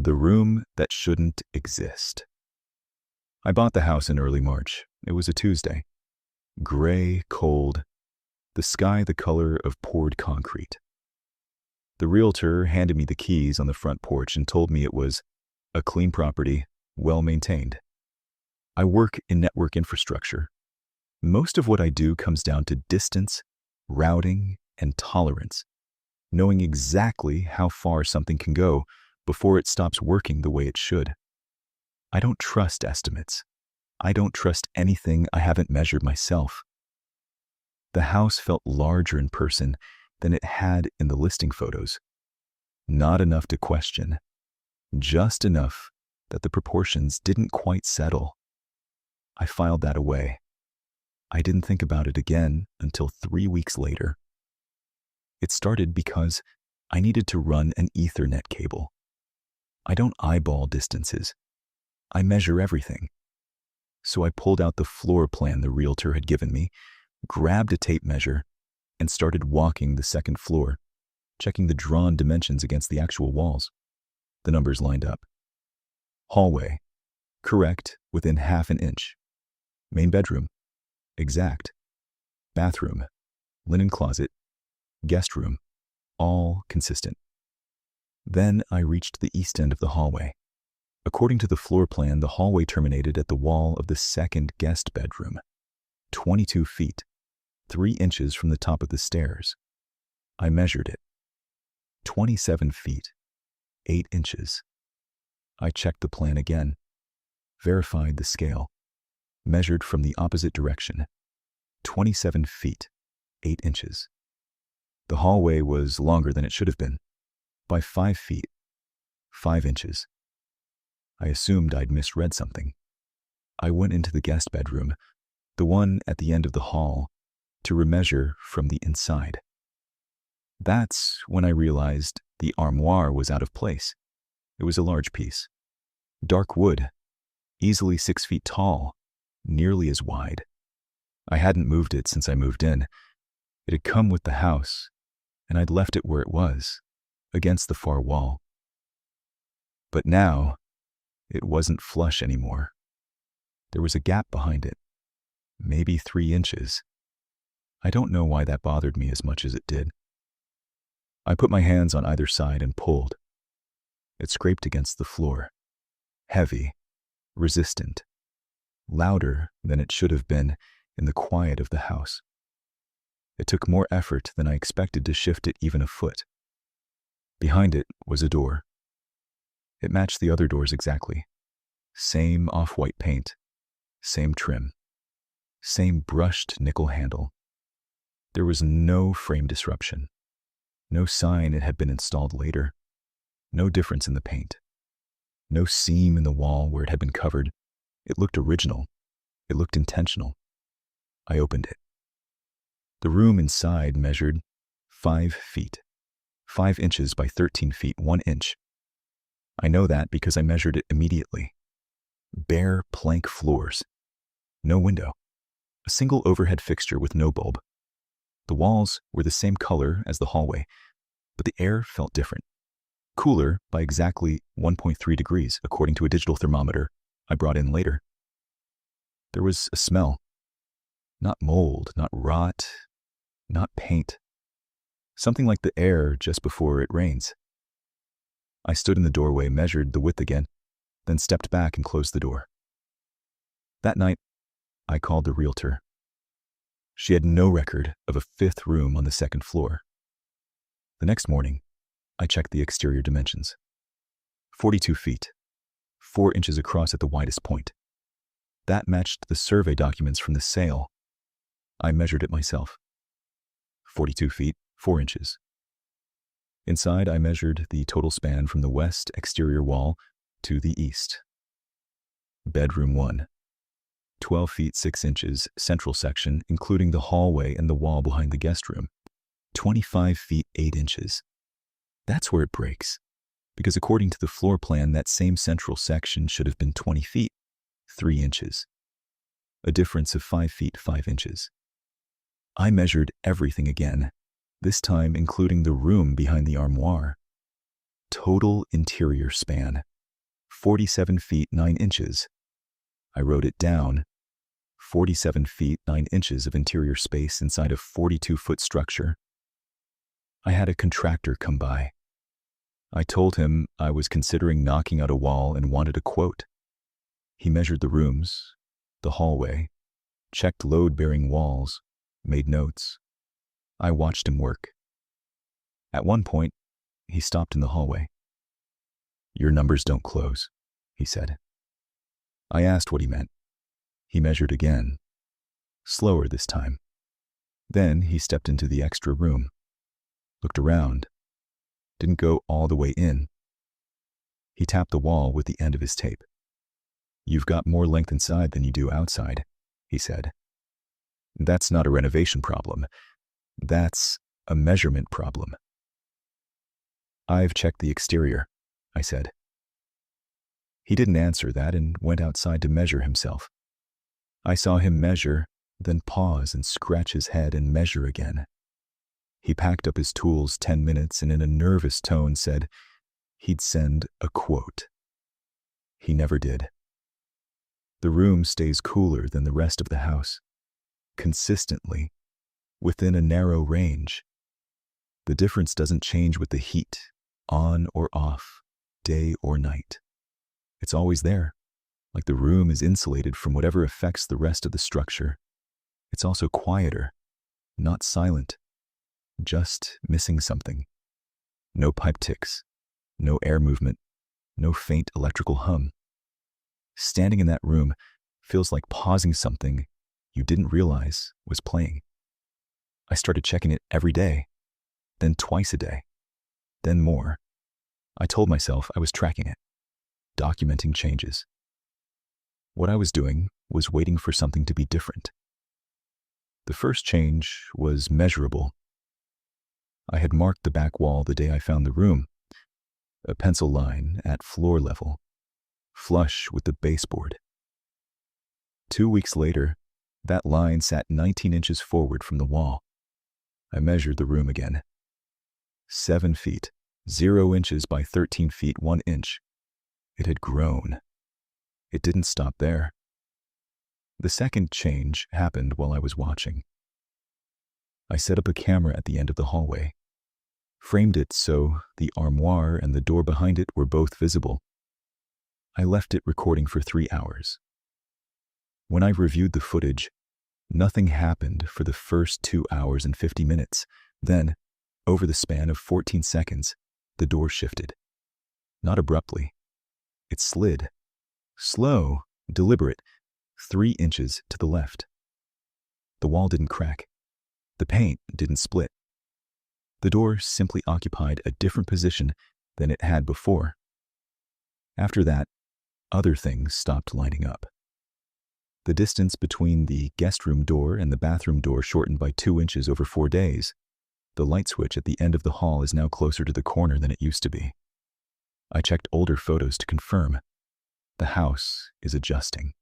The room that shouldn't exist. I bought the house in early March. It was a Tuesday. Gray, cold, the sky the color of poured concrete. The realtor handed me the keys on the front porch and told me it was a clean property, well maintained. I work in network infrastructure. Most of what I do comes down to distance, routing, and tolerance, knowing exactly how far something can go before it stops working the way it should. I don't trust estimates. I don't trust anything I haven't measured myself. The house felt larger in person than it had in the listing photos. Not enough to question, just enough that the proportions didn't quite settle. I filed that away. I didn't think about it again until 3 weeks later. It started because I needed to run an Ethernet cable. I don't eyeball distances. I measure everything. So I pulled out the floor plan the realtor had given me, grabbed a tape measure, and started walking the second floor, checking the drawn dimensions against the actual walls. The numbers lined up. Hallway, correct within half an inch. Main bedroom, exact. Bathroom, linen closet, guest room, all consistent. Then I reached the east end of the hallway. According to the floor plan, the hallway terminated at the wall of the second guest bedroom, 22 feet, 3 inches from the top of the stairs. I measured it. 27 feet, 8 inches. I checked the plan again, verified the scale, measured from the opposite direction. 27 feet, 8 inches. The hallway was longer than it should have been, by 5 feet, 5 inches. I assumed I'd misread something. I went into the guest bedroom, the one at the end of the hall, to remeasure from the inside. That's when I realized the armoire was out of place. It was a large piece. Dark wood, easily 6 feet tall, nearly as wide. I hadn't moved it since I moved in. It had come with the house, and I'd left it where it was, against the far wall. But now, it wasn't flush anymore. There was a gap behind it, maybe 3 inches. I don't know why that bothered me as much as it did. I put my hands on either side and pulled. It scraped against the floor, heavy, resistant, louder than it should have been in the quiet of the house. It took more effort than I expected to shift it even a foot. Behind it was a door. It matched the other doors exactly. Same off-white paint, same trim, same brushed nickel handle. There was no frame disruption, no sign it had been installed later, no difference in the paint, no seam in the wall where it had been covered. It looked original. It looked intentional. I opened it. The room inside measured 5 feet, 5 inches by 13 feet, 1 inch. I know that because I measured it immediately. Bare plank floors, no window, a single overhead fixture with no bulb. The walls were the same color as the hallway, but the air felt different. Cooler by exactly 1.3 degrees, according to a digital thermometer I brought in later. There was a smell. Not mold, not rot, not paint. Something like the air just before it rains. I stood in the doorway, measured the width again, then stepped back and closed the door. That night, I called the realtor. She had no record of a 5th room on the 2nd floor. The next morning, I checked the exterior dimensions. 42 feet, 4 inches across at the widest point. That matched the survey documents from the sale. I measured it myself. 42 feet, 4 inches. Inside, I measured the total span from the west exterior wall to the east. Bedroom 1. 12 feet 6 inches central section, including the hallway and the wall behind the guest room. 25 feet 8 inches. That's where it breaks, because according to the floor plan, that same central section should have been 20 feet, 3 inches. A difference of 5 feet 5 inches. I measured everything again, this time including the room behind the armoire. Total interior span, 47 feet 9 inches. I wrote it down. 47 feet 9 inches of interior space inside a 42-foot structure. I had a contractor come by. I told him I was considering knocking out a wall and wanted a quote. He measured the rooms, the hallway, checked load-bearing walls, made notes. I watched him work. At one point, he stopped in the hallway. "Your numbers don't close," he said. I asked what he meant. He measured again, slower this time. Then he stepped into the extra room, looked around, didn't go all the way in. He tapped the wall with the end of his tape. "You've got more length inside than you do outside," he said. "That's not a renovation problem. That's a measurement problem." "I've checked the exterior," I said. He didn't answer that and went outside to measure himself. I saw him measure, then pause and scratch his head and measure again. He packed up his tools 10 minutes and in a nervous tone said he'd send a quote. He never did. The room stays cooler than the rest of the house, consistently, within a narrow range. The difference doesn't change with the heat, on or off, day or night. It's always there, like the room is insulated from whatever affects the rest of the structure. It's also quieter, not silent, just missing something. No pipe ticks, no air movement, no faint electrical hum. Standing in that room feels like pausing something you didn't realize was playing. I started checking it every day, then twice a day, then more. I told myself I was tracking it, documenting changes. What I was doing was waiting for something to be different. The first change was measurable. I had marked the back wall the day I found the room, a pencil line at floor level, flush with the baseboard. 2 weeks later, that line sat 19 inches forward from the wall. I measured the room again. 7 feet, 0 inches by 13 feet 1 inch. It had grown. It didn't stop there. The second change happened while I was watching. I set up a camera at the end of the hallway, framed it so the armoire and the door behind it were both visible. I left it recording for 3 hours. When I reviewed the footage, nothing happened for the first 2 hours and 50 minutes. Then, over the span of 14 seconds, the door shifted. Not abruptly. It slid. Slow, deliberate, 3 inches to the left. The wall didn't crack. The paint didn't split. The door simply occupied a different position than it had before. After that, other things stopped lining up. The distance between the guest room door and the bathroom door shortened by 2 inches over 4 days. The light switch at the end of the hall is now closer to the corner than it used to be. I checked older photos to confirm. The house is adjusting.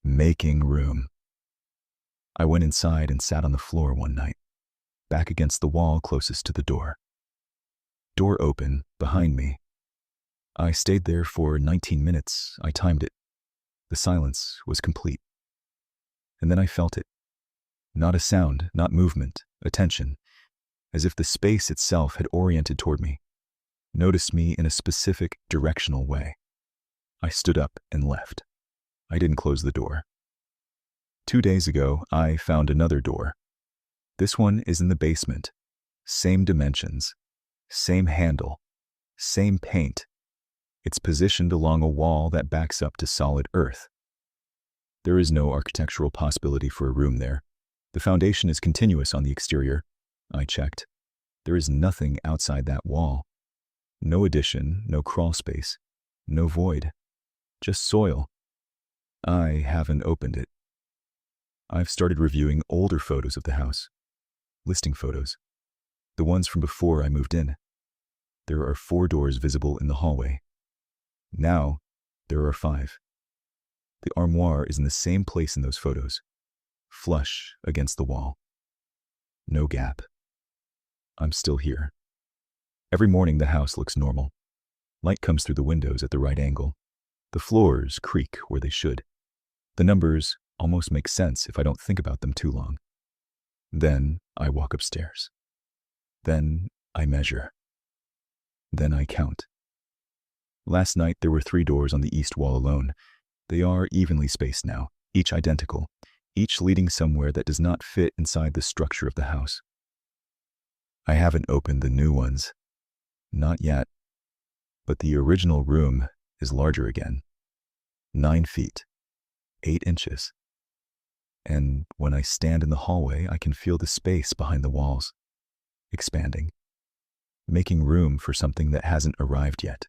Making room. I went inside and sat on the floor one night, back against the wall closest to the door. Door open, behind me. I stayed there for 19 minutes. I timed it. The silence was complete. And then I felt it. Not a sound, not movement, attention, as if the space itself had oriented toward me, noticed me in a specific directional way. I stood up and left. I didn't close the door. 2 days ago, I found another door. This one is in the basement. Same dimensions, same handle, same paint. It's positioned along a wall that backs up to solid earth. There is no architectural possibility for a room there. The foundation is continuous on the exterior. I checked. There is nothing outside that wall. No addition, no crawl space, no void. Just soil. I haven't opened it. I've started reviewing older photos of the house. Listing photos. The ones from before I moved in. There are 4 doors visible in the hallway. Now, there are 5. The armoire is in the same place in those photos, flush against the wall. No gap. I'm still here. Every morning the house looks normal. Light comes through the windows at the right angle. The floors creak where they should. The numbers almost make sense if I don't think about them too long. Then I walk upstairs. Then I measure. Then I count. Last night there were 3 doors on the east wall alone. They are evenly spaced now, each identical, each leading somewhere that does not fit inside the structure of the house. I haven't opened the new ones. Not yet. But the original room is larger again. 9 feet, 8 inches. And when I stand in the hallway, I can feel the space behind the walls, expanding, making room for something that hasn't arrived yet.